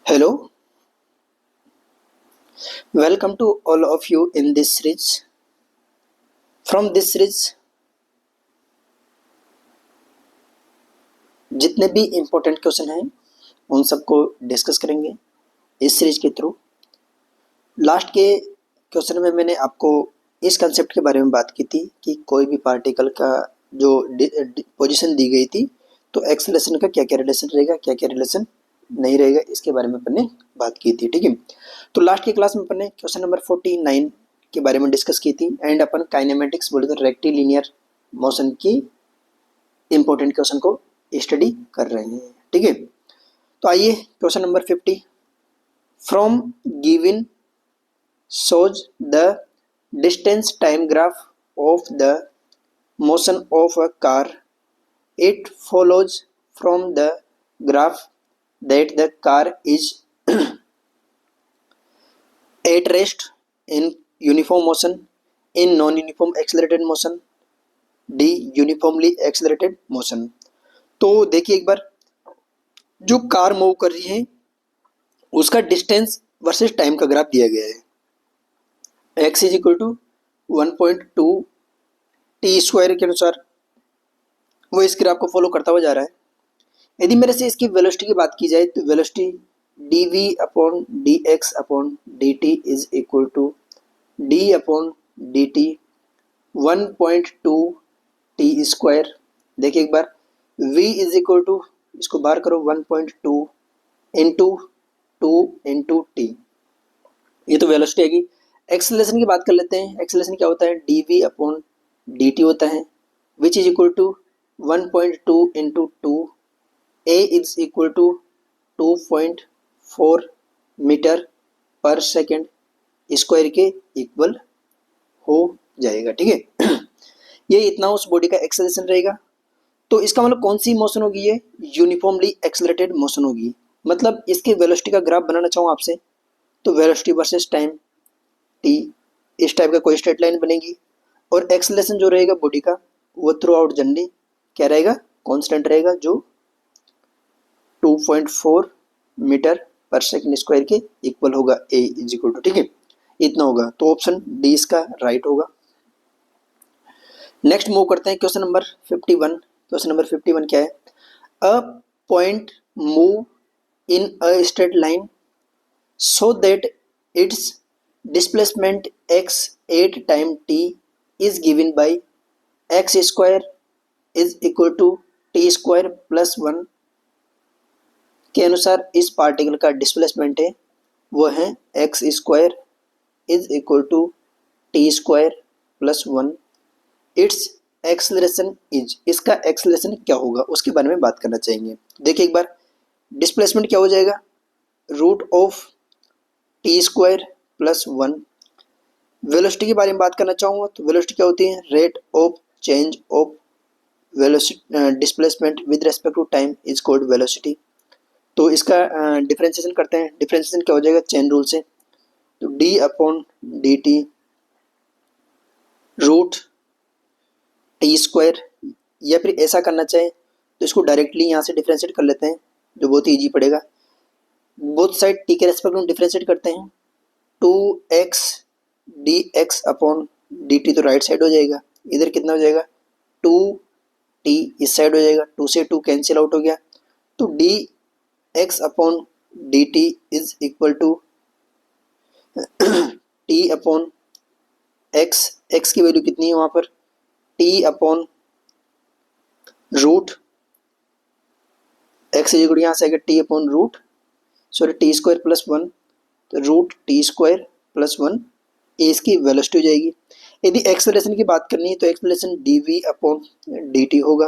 Hello, welcome to all of you in this series. From this series, जितने भी important question हैं उन सबको डिस्कस करेंगे इस सीरीज के थ्रू। लास्ट के क्वेश्चन में मैंने आपको इस कंसेप्ट के बारे में बात की थी कि कोई भी पार्टिकल का जो पोजीशन दी गई थी तो एक्सेलरेशन का क्या क्या रिलेशन रहेगा, क्या क्या रिलेशन नहीं रहेगा, इसके बारे में अपन ने बात की थी। ठीक है, तो लास्ट की क्लास में अपन ने क्वेश्चन नंबर 49 के बारे में डिस्कस की थी एंड अपन काइनेमेटिक्स बोले तो रेक्टिलिनियर मोशन की इंपॉर्टेंट क्वेश्चन को स्टडी कर रहे हैं। ठीक है, तो आइए question number 50 from given shows the distance time graph of the motion of a car. It follows from the graph that the car is at rest in uniform motion, in non-uniform accelerated motion, D uniformly accelerated motion। तो देखिए एक बार, जो car move कर रही है उसका distance versus time का graph दिया गया है। x is equal to 1.2 t square के अनुसार वो इस ग्राफ को फॉलो करता हुआ जा रहा है। यदि मेरे से इसकी वेलोसिटी की बात की जाए तो velocity dv upon dx upon dt is equal to d upon dt 1.2 t square. देखिए एक बार, v इज इक्वल टू, इसको बाहर करो, 1.2 इंटू 2 इंटू टी, ये तो वेलोसिटी आएगी। एक्सेलरेशन की बात कर लेते हैं। एक्सेलरेशन क्या होता है, dv अपॉन dt होता है which is equal to 1.2 into 2, a is equal to 2.4 metre पर सेकेंड स्क्वायर के इक्वल हो जाएगा। ठीक है, ये इतना उस बॉडी का एक्सेलरेशन रहेगा। तो इसका मतलब कौन सी मोशन होगी, ये यूनिफॉर्मली एक्सेलरेटेड मोशन होगी। मतलब इसके वेलोसिटी का ग्राफ बनाना चाहूँ आपसे तो वेलोसिटी वर्सेस टाइम टी, इस टाइप का कोई स्ट्रेट लाइन बनेगी और एक्सेलरेशन जो रहेगा बॉडी का वो थ्रू आउट जर्नी क्या रहेगा, कांस्टेंट रहेगा, जो 2.4 मीटर पर सेकंड स्क्वायर के इक्वल होगा, a इज इक्वल टू, ठीक है, इतना होगा। तो ऑप्शन डी इसका राइट होगा। नेक्स्ट मूव करते हैं क्वेश्चन नंबर 51। क्वेश्चन नंबर 51 क्या है, a point move in a straight line so that its displacement x at time t is given by x square is equal to t square plus 1 के अनुसार इस particle का displacement है वो है x square is equal to t square plus 1। Its acceleration is, इसका acceleration क्या होगा उसके बारे में बात करना चाहेंगे। देखिए एक बार, डिस्प्लेसमेंट क्या हो जाएगा, root of t square plus 1। Velocity के बारे में बात करना चाहूँगा तो वेलोसिटी क्या होती है, rate of change of velocity displacement with respect to time is called velocity. तो इसका डिफरेंशिएशन करते हैं। डिफरेंशिएशन क्या हो जाएगा, चेन रूल से, तो d upon d t root t square, या फिर ऐसा करना चाहे तो इसको डायरेक्टली यहाँ से डिफरेंशिएट कर लेते हैं जो बहुत ही ईजी पड़ेगा। बोथ साइड टी के रेस्पेक्ट में डिफरेंशिएट करते हैं, 2x dx अपॉन dt तो राइट साइड हो जाएगा, इधर कितना हो जाएगा 2t इस साइड हो जाएगा, 2 से 2 कैंसिल आउट हो गया, तो dx upon dt is equal to t upon x, x की वैल्यू कितनी है वहाँ पर, t upon root x is equal, यहाँ से आएगा t upon root, sorry t square plus 1, तो रूट टी स्क्वायर प्लस 1 ए इसकी वेलोसिटी हो जाएगी। यदि एक्सेलरेशन की बात करनी है तो acceleration d v upon d t होगा,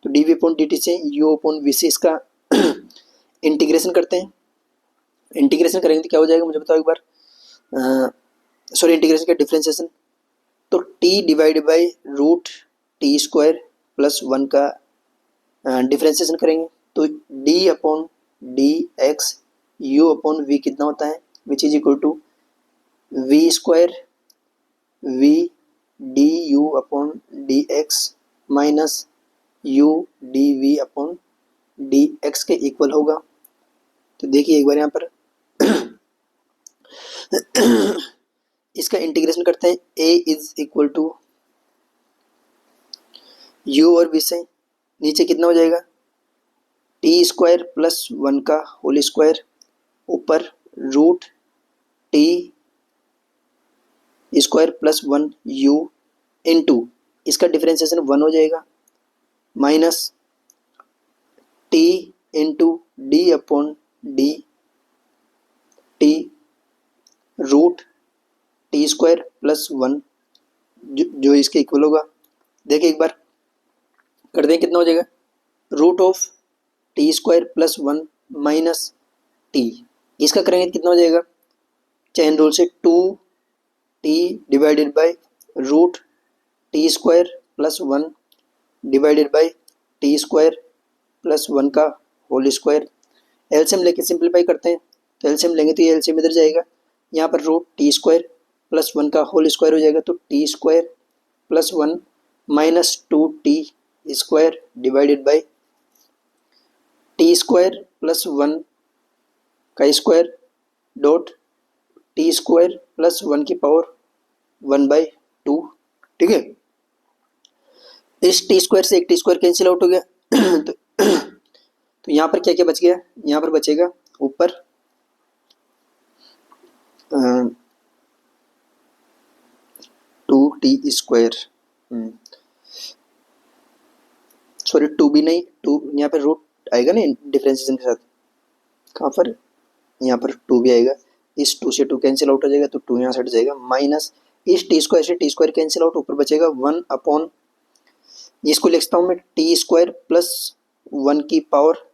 तो d v upon d t से यू अपॉन वी से इसका इंटीग्रेशन करते हैं। इंटीग्रेशन करेंगे तो क्या हो जाएगा मुझे बताओ एक बार, सॉरी इंटीग्रेशन का डिफरेंशिएशन, तो t divide by root t square plus 1 का डिफरेंशिएशन करेंगे तो d upon d x u upon v कितना होता है, which is equal to v square v d u upon d x minus u d v upon d x के equal होगा। तो देखिए एक बार यहाँ पर इसका इंटीग्रेशन करते हैं। a is equal to u और बी से नीचे कितना हो जाएगा, टी स्क्वायर प्लस 1 का होल स्क्वायर ऊपर root t square plus 1 u into इसका डिफरेंशिएशन 1 हो जाएगा minus t into d upon d t root t square plus 1 जो इसके इक्वल होगा। देखिए एक बार कर दें कितना हो जाएगा, root of t square plus 1 minus t, इसका करेंगे कितना हो जाएगा, चेन रूल से 2t divided by root t square plus 1 divided by t square plus 1 का होल स्क्वायर। एलसीएम लेके सिंप्लीफाई करते हैं, तो एलसीएम लेंगे तो ये एलसीएम इधर जाएगा, यहाँ पर रूट टी स्क्वायर प्लस 1 का होल स्क्वायर हो जाएगा, तो T square plus 1 minus 2t square divided by t square plus 1 का square dot T square plus 1 की पावर 1/2। ठीक है, इस टी स्क्वायर से एक टी स्क्वायर कैंसिल आउट हो गया तो यहाँ पर क्या क्या बच गया, यहाँ पर बचेगा ऊपर 2t स्क्वायर, सॉरी 2 भी नहीं, 2 यहाँ पर रूट आएगा ना डिफरेंशिएशन के साथ, कहाँ पर, यहाँ पर 2 भी आएगा, इस 2 से 2 कैंसिल आउट हो जाएगा तो 2 यहाँ से हट जाएगा माइनस इस टी स्क्वायर से टी स्क्वायर कैंसिल आउट, ऊपर बचेगा 1 अपॉन, इसको लिखता हूँ मैं टी स्क्वायर प्लस 1 की पावर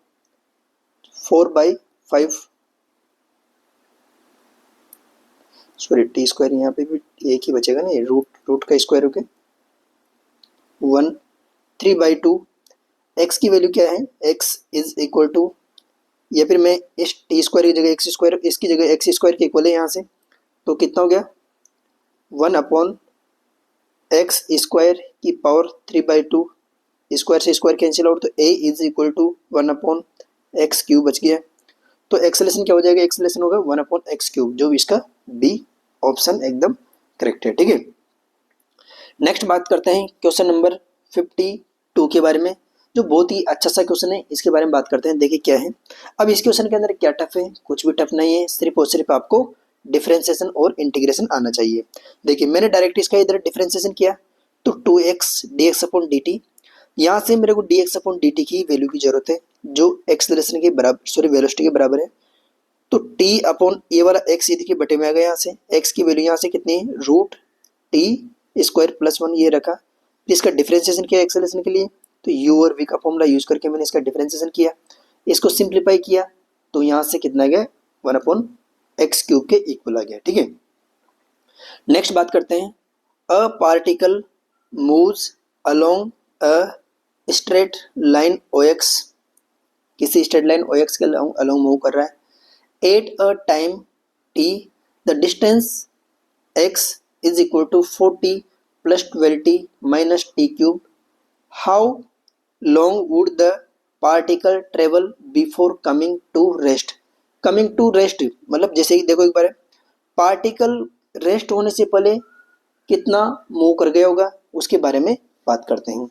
4/5, सॉरी टी स्क्वायर यहाँ पे भी एक ही बचेगा ना, रूट का स्क्वायर होके 1 3/2। एक्स की वैल्यू क्या है, एक्स इज इक्वल टू, या फिर मैं इस टी स्क्वायर की जगह एक्स स्क्वायर, इसकी जगह एक्स स्क्वायर के इक्वल है यहाँ से, तो कितना हो गया 1 अपॉन एक्स स्क्वायर की पावर 3/2, स्क्वायर से स्क्वायर कैंसिल आउट, तो a is equal to 1 upon x cube बच गया। तो एक्सेलेशन क्या हो जाएगा, एक्सेलेशन होगा 1 अपॉन एक्स क्यूब, जो इसका बी ऑप्शन एकदम करेक्ट है। ठीक है, नेक्स्ट बात करते हैं क्वेश्चन नंबर 52 के बारे में, जो बहुत ही अच्छा सा क्वेश्चन है, इसके बारे में बात करते हैं। देखिए क्या है, अब इस क्वेश्चन के अंदर क्या टफ है, कुछ भी टफ नहीं है, सिर्फ और सिर्फ आपको डिफरेंशिएशन और इंटीग्रेशन आना चाहिए। देखिए मैंने डायरेक्ट इसका इधर डिफरेंशिएशन किया, तो 2x dx अपॉन dt, यहाँ से मेरे को dx अपॉन dt की वैल्यू की जरूरत है जो एक्सेलरेशन के बराबर, सॉरी वेलोसिटी के बराबर है, तो t अपॉन ए वाला x ये देखिए बटे में आ गया, यहाँ से x की वैल्यू यहाँ से कितनी है, रूट टी स्क्वायर प्लस 1 ये रखा, फिर इसका डिफरेंशिएशन किया एक्सेलरेशन के लिए, तो u और v का फॉर्मूला यूज करके मैंने इसका डिफरेंशिएशन किया, इसको सिंप्लीफाई किया, तो यहाँ से कितना गया 1 अपॉन एक्स क्यूब के इक्वल आ गया। ठीक है, नेक्स्ट बात करते हैं, a particle moves along a straight line OX, किसी स्ट्रेट लाइन OX के अलोंग मूव कर रहा है at a time t, the distance x is equal to 4t plus 12t minus t cube, how long would the particle travel before coming to rest. Coming to rest मतलब जैसे कि देखो एक बार, particle rest होने से पहले कितना move कर गया होगा उसके बारे में बात करते हैं।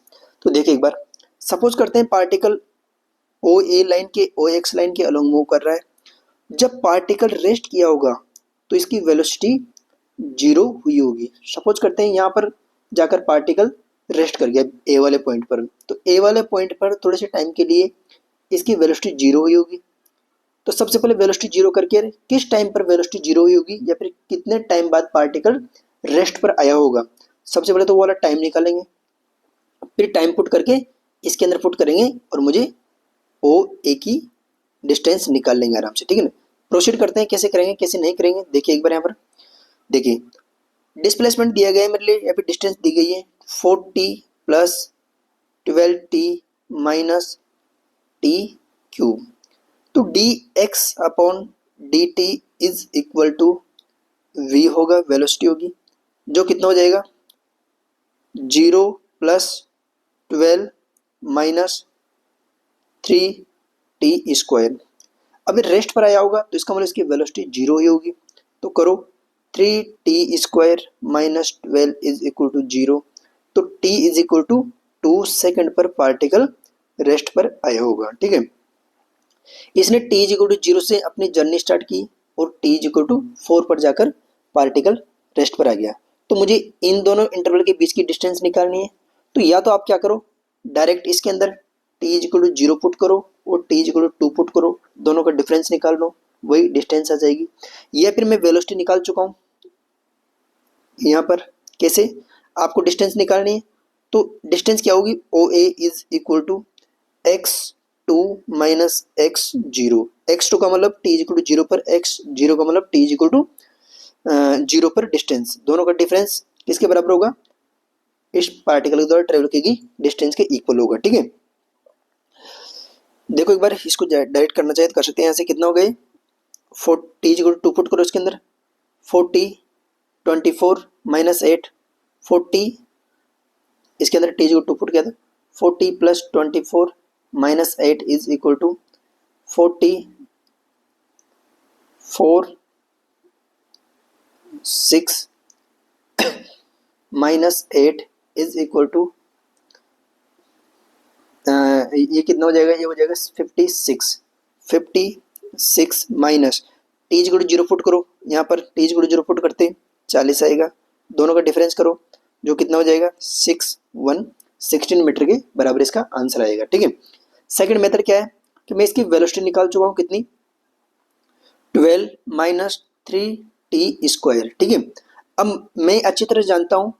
तो देखिए एक बार, सपोज करते हैं पार्टिकल ओ ए लाइन के ओ एक्स लाइन के अलोंग मूव कर रहा है, जब पार्टिकल रेस्ट किया होगा तो इसकी वेलोसिटी 0 हुई होगी। सपोज करते हैं यहाँ पर जाकर पार्टिकल रेस्ट कर गया ए वाले पॉइंट पर, तो ए वाले पॉइंट पर थोड़े से टाइम के लिए इसकी वेलोसिटी 0 हुई होगी। तो सबसे पहले वेलोसिटी 0 करके किस टाइम पर वेलोसिटी 0 हुई होगी, या फिर कितने टाइम बाद पार्टिकल रेस्ट पर आया होगा, सबसे पहले तो वो वाला टाइम निकालेंगे, फिर टाइम पुट करके इसके अंदर पुट करेंगे और मुझे ओ ए की डिस्टेंस निकाल लेंगे आराम से। ठीक है ना, प्रोसीड करते हैं, कैसे करेंगे कैसे नहीं करेंगे। देखिए एक बार यहाँ पर देखिए, डिस्प्लेसमेंट दिया गया है मेरे लिए, या फिर डिस्टेंस दी गई है 4t plus 12t minus t cube, तो dx upon dt is equal to v होगा, वेलोसिटी होगी, जो कितना हो जाएगा 0 प्लस 12 माइनस 3t स्क्वायर। अभी रेस्ट पर आया होगा तो इसका मतलब इसकी वेलोसिटी जीरो ही होगी। तो करो 3t² minus 12 is equal to zero. तो t is equal to 2 second पर पार्टिकल रेस्ट पर आया होगा। ठीक है, इसने t is equal to zero से अपनी जर्नी स्टार्ट की और t इज इक्वल टू 4 पर जाकर पार्टिकल रेस्ट पर आ गया। तो मुझे इन दोनों इंटरवल के बीच की डिस्टेंस निकालनी है। तो या तो आप क्या करो, डायरेक्ट इसके अंदर t is equal to zero put करो और t is equal to 2 put करो, दोनों का डिफरेंस निकाल लो, वही डिस्टेंस आ जाएगी। या फिर मैं वेलोसिटी निकाल चुका हूँ यहाँ पर। कैसे आपको डिस्टेंस निकालनी है, तो डिस्टेंस क्या होगी, O A is equal to x2 minus x0। x2 का मतलब t is equal to zero पर, x0 का मतलब t is equal to zero पर डिस्टेंस, दोनों का डिफरेंस किसके बराबर होगा, इस पार्टिकल के द्वारा ट्रेवल की डिस्टेंस के इक्वल होगा। ठीक है, देखो एक बार इसको डायरेक्ट करना चाहे तो कर सकते हैं। यहाँ से कितना हो गए, 40 टू पुट करो इसके अंदर, 40 24 माइनस 8 40, इसके अंदर टी टू पुट किया था, 40 plus 24 minus 8 is equal to 44 6 minus 8 is equal to ये कितना हो जाएगा, ये हो जाएगा 56 minus t is equal to zero put करो, यहाँ पर t is equal to zero put करते 40 आएगा, दोनों का डिफरेंस करो जो कितना हो जाएगा 16 मीटर के बराबर इसका आंसर आएगा। ठीक है, सेकंड मेथड क्या है कि मैं इसकी वेलोसिटी निकाल चुका हूँ, कितनी 12 माइनस 3t²। ठीक है, अब मैं अच्छी तरह जानता हूँ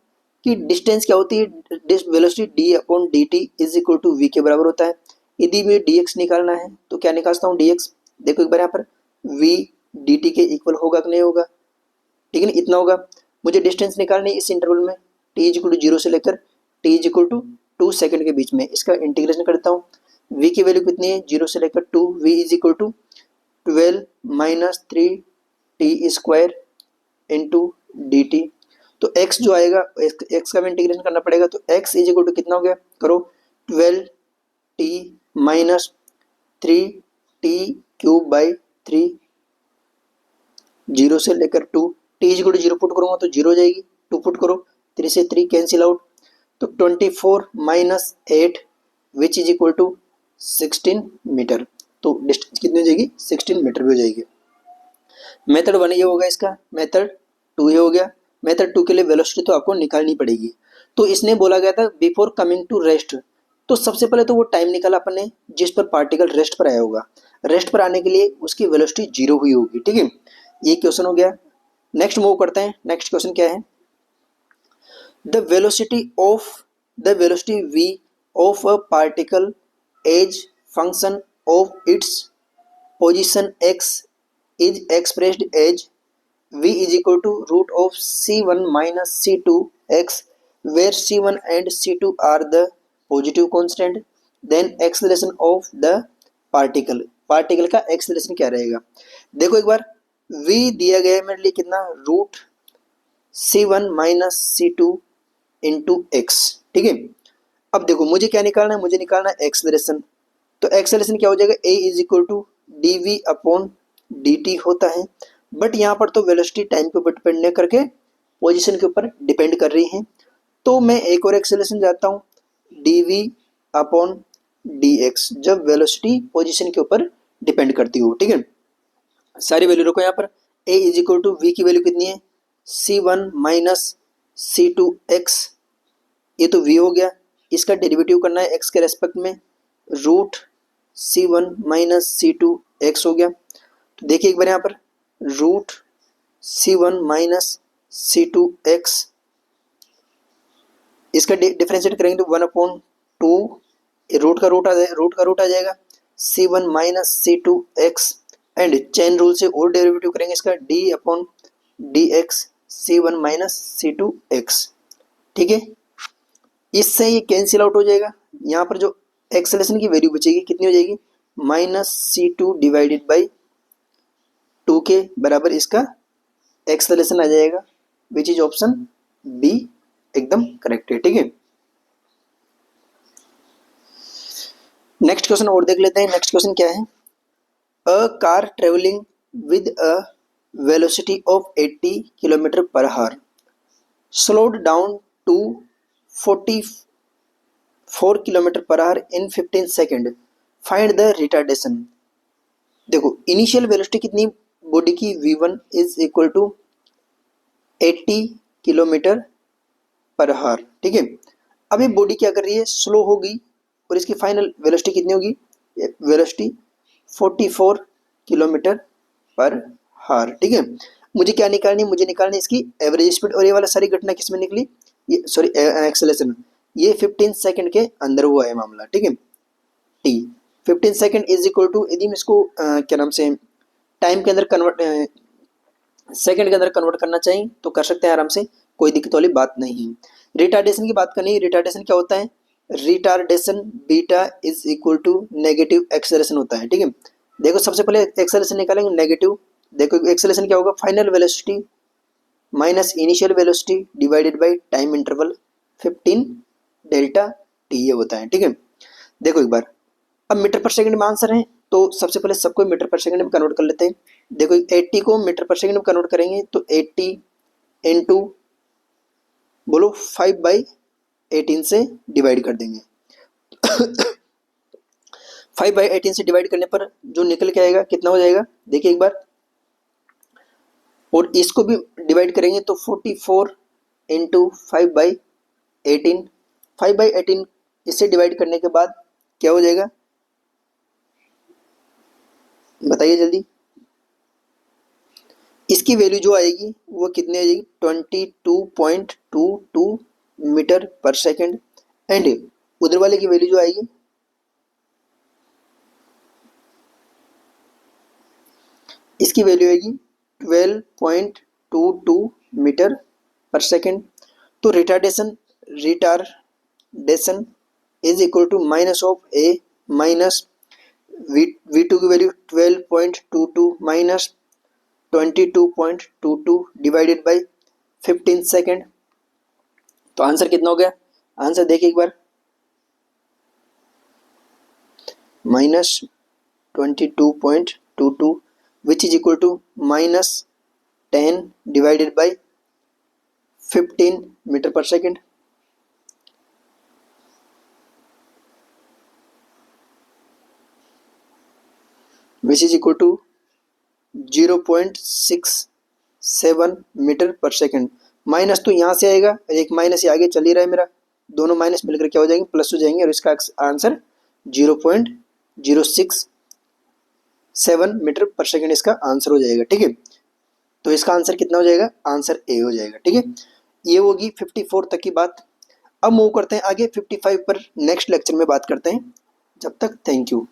कि डिस्टेंस क्या होती है, velocity d upon d t is equal to v के बराबर होता है। यदि मुझे dx निकालना है तो क्या निकालता हूँ dx, देखो एक बार यहाँ पर v dt के इक्वल होगा कि नहीं होगा, ठीक है ना, इतना होगा। मुझे डिस्टेंस निकालनी है इस इंटरवल में, t is equal to zero से लेकर t is equal to 2 second के बीच में, इसका इंटीग्रेशन करता हूँ। v की वैल्यू कितनी है, जीरो से लेकर 2, v is equal to 12 minus 3t² into d t. तो x जो आएगा, x का भी इंटीग्रेशन करना पड़ेगा, तो x इज इक्वल टू कितना हो गया, करो 12t माइनस 3t³ जीरो से लेकर 2, t is equal to zero put करूंगा तो जीरो हो जाएगी, 2 पुट करो, 3 से 3 कैंसिल आउट, तो 24 minus 8 which is equal to 16 metre. तो डिस्टेंस कितनी हो जाएगी, 16 मीटर भी हो जाएगी। मेथड 1 ये होगा इसका, मेथड 2 ये हो गया। मेथड 2 के लिए वेलोसिटी तो आपको निकालनी पड़ेगी। तो इसने बोला गया था बिफोर कमिंग टू रेस्ट, तो सबसे पहले तो वो टाइम निकाला अपन ने जिस पर पार्टिकल रेस्ट पर आया होगा। रेस्ट पर आने के लिए उसकी वेलोसिटी जीरो हुई होगी। ठीक है, ये क्वेश्चन हो गया। नेक्स्ट मूव करते हैं, नेक्स्ट क्वेश्चन क्या है, the velocity v of a particle as function of its position x is expressed as v is equal to root of c1 minus c2 x, where c1 and c2 are the positive constant, then acceleration of the particle का acceleration क्या रहेगा। देखो एक बार v दिया गया है मेरे लिए कितना, root c1 minus c2 into x. ठीक है, अब देखो मुझे क्या निकालना है, मुझे निकालना है एक्सेलरेशन। तो एक्सेलरेशन क्या हो जाएगा, a is equal to d v upon d t होता है, बट यहाँ पर तो वेलोसिटी टाइम के ऊपर डिपेंड नहीं करके पोजीशन के ऊपर डिपेंड कर रही है। तो मैं एक और एक्सेलरेशन जाता हूँ, d v upon d x, जब वेलोसिटी पोजीशन के ऊपर डिपेंड करती हो। ठीक है, सारी वैल्यू रखो यहाँ पर, a is equal to v की वैल्यू कितनी है, c1 माइनस c2x, ये तो v हो गया, इसका डेरिवेटिव करना है x के रेस्पेक्ट में, रूट c1 माइनस c2x हो गया। तो देखिए एक बार यहाँ पर रूट c1 माइनस c2x, इसका डिफरेंशिएट करेंगे तो 1/2, रूट का रूट आ जाएगा, c1 minus c2x, and chain rule से और डेरिवेटिव करेंगे इसका d upon d x c1 minus c2x। ठीक है, इससे ये कैंसिल आउट हो जाएगा, यहाँ पर जो एक्सेलरेशन की वैल्यू बचेगी कितनी हो जाएगी, माइनस c2 डिवाइडेड बाई 2 के बराबर इसका एक्सेलरेशन आ जाएगा, विच इज ऑप्शन बी एकदम करेक्ट है। ठीक है, नेक्स्ट क्वेश्चन और देख लेते हैं। नेक्स्ट क्वेश्चन क्या है, a car travelling with a velocity of 80 kilometre per hour slowed down to 44 kilometre per hour in 15 second, find the retardation. देखो इनिशियल वेलोसिटी कितनी बॉडी की, v1 is equal to 80 kilometre per hour, ठीक है। अब ये body क्या कर रही है, स्लो होगी, और इसकी फाइनल वेलोसिटी कितनी होगी, वेलोसिटी 44 किलोमीटर पर आवर, ठीक है। मुझे क्या निकालनी, मुझे निकालनी इसकी एवरेज स्पीड, और ये वाला सारी घटना किसमें निकली, ये सॉरी एक्सेलरेशन, ये 15 सेकंड के अंदर हुआ है मामला, ठीक है। T 15 second is equal to, यदि हम इसको क्या नाम से टाइम के अंदर कन्वर्ट, सेकंड के अंदर कन्वर्ट करना चाहिए तो कर सकते हैं आराम से, कोई दिक्कत वाली बात नहीं है। रिटार्डेशन की बात करनी है, रिटार्डेशन क्या होता है, retardation beta is equal to negative acceleration होता है, ठीक है। देखो सबसे पहले एक्सेलरेशन निकालेंगे नेगेटिव, देखो एक्सेलरेशन क्या होगा, final velocity minus initial velocity divided by time interval 15 delta T, ये होता है, ठीक है। देखो एक बार, अब मीटर पर सेकंड में आंसर है, तो सबसे पहले सबको मीटर पर सेकंड में कन्वर्ट कर लेते हैं। देखो 80 को मीटर पर सेकंड में कन्वर्ट करेंगे तो 80 इंटू बोलो 5/18 से डिवाइड कर देंगे। 5/18 से डिवाइड करने पर जो निकल के आएगा कितना हो जाएगा, देखिए एक बार, और इसको भी डिवाइड करेंगे तो 44 इंटू 5/18, 5/18 इससे डिवाइड करने के बाद क्या हो जाएगा, बताइए जल्दी। इसकी वैल्यू जो आएगी वो कितनी आ जाएगी, 22.22 मीटर पर सेकेंड, एंड उधर वाले की वैल्यू जो आएगी, इसकी वैल्यू आएगी 12.22 मीटर पर सेकेंड। तो retardation is equal to minus of A minus v2 की value 12.22 minus 22.22 divided by 15 second. तो आंसर कितना हो गया, आंसर देखिए एक बार, minus 22.22 which is equal to minus 10 divided by 15 metre पर second. Which is equal to 0.67 metre पर सेकेंड। माइनस तो यहाँ से आएगा, एक माइनस ये आगे चल ही रहा है मेरा, दोनों माइनस मिलकर क्या हो जाएंगे, प्लस हो जाएंगे, और इसका आंसर 0.067 मीटर पर सेकेंड इसका आंसर हो जाएगा, ठीक है। तो इसका आंसर कितना हो जाएगा, आंसर ए हो जाएगा, ठीक है। ये होगी 54 तक की बात। अब मूव करते हैं आगे 55 पर, नेक्स्ट लेक्चर में बात करते हैं। जब तक थैंक यू।